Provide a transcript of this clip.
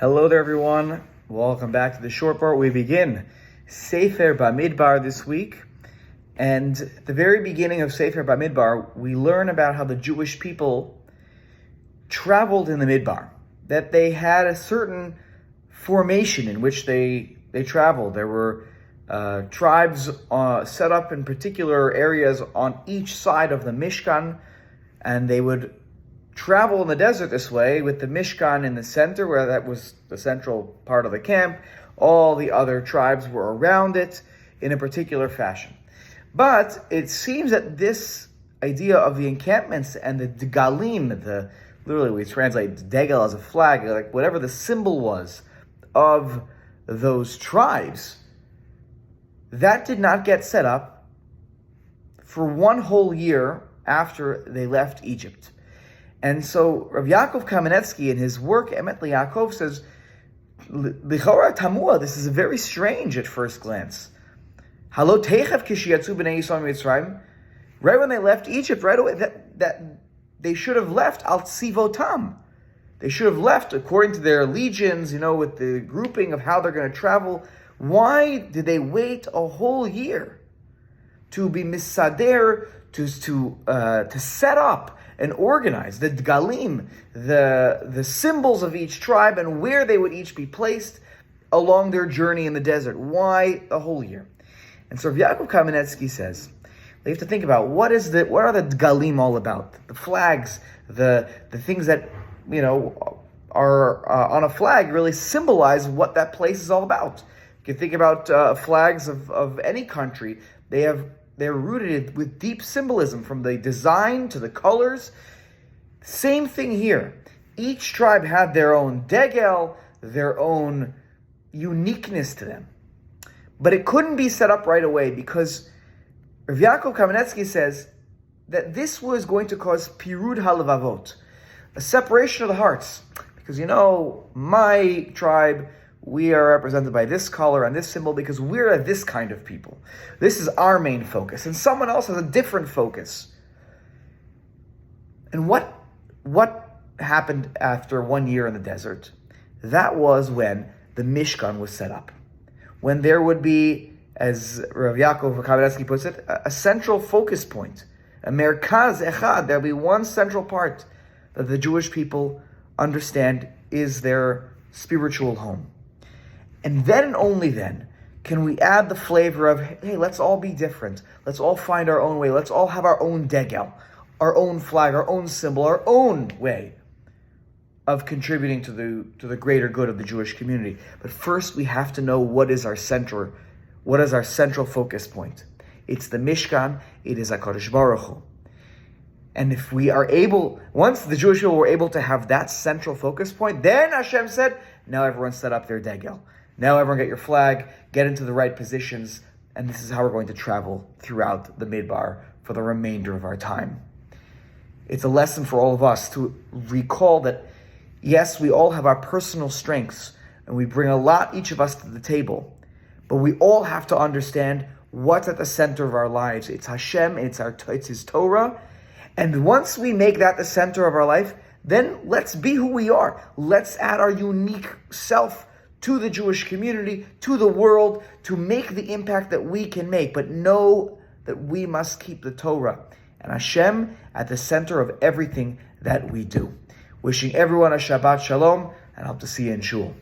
Hello there, everyone. Welcome back to the short part. We begin Sefer Bamidbar this week. And at the very beginning of Sefer Bamidbar, we learn about how the Jewish people traveled in the Midbar, that they had a certain formation in which they traveled. There were tribes set up in particular areas on each side of the Mishkan, and they would travel in the desert this way with the Mishkan in the center, where that was the central part of the camp. All the other tribes were around it in a particular fashion. But it seems that this idea of the encampments and the dgalim, literally we translate degel as a flag, like whatever the symbol was of those tribes, that did not get set up for one whole year after they left Egypt. And so Rav Yaakov Kamenetsky in his work Emet LeYaakov says, L'chora tamua, this is very strange at first glance. Halo techav kishiyatzu b'nei Yisrael mitzrayim, right when they left Egypt, right away, that they should have left al tzivotam. They should have left according to their legions, with the grouping of how they're going to travel. Why did they wait a whole year to be misader, to set up and organize the dgalim, the symbols of each tribe and where they would each be placed along their journey in the desert? Why a whole year? And so Yaakov Kamenetsky says, they have to think about what are the dgalim all about? The flags, the things that are on a flag really symbolize what that place is all about. You can think about flags of any country. They're rooted with deep symbolism, from the design to the colors. Same thing here. Each tribe had their own degel, their own uniqueness to them. But it couldn't be set up right away because Rav Yaakov Kamenetsky says that this was going to cause pirud halavavot, a separation of the hearts. Because my tribe, we are represented by this color and this symbol because we're this kind of people. This is our main focus. And someone else has a different focus. And what happened after 1 year in the desert? That was when the Mishkan was set up. When there would be, as Rav Yaakov Kamenetsky puts it, a central focus point. A merkaz echad. There'll be one central part that the Jewish people understand is their spiritual home. And then and only then can we add the flavor of, hey, let's all be different. Let's all find our own way. Let's all have our own degel, our own flag, our own symbol, our own way of contributing to the greater good of the Jewish community. But first we have to know what is our central focus point. It's the Mishkan, it is HaKadosh Baruch Hu. And if we are able, once the Jewish people were able to have that central focus point, then Hashem said, now everyone set up their degel. Now everyone get your flag, get into the right positions, and this is how we're going to travel throughout the Midbar for the remainder of our time. It's a lesson for all of us to recall that, yes, we all have our personal strengths, and we bring a lot, each of us, to the table, but we all have to understand what's at the center of our lives. It's Hashem, it's His Torah, and once we make that the center of our life, then let's be who we are. Let's add our unique self to the Jewish community, to the world, to make the impact that we can make. But know that we must keep the Torah and Hashem at the center of everything that we do. Wishing everyone a Shabbat Shalom, and I hope to see you in Shul.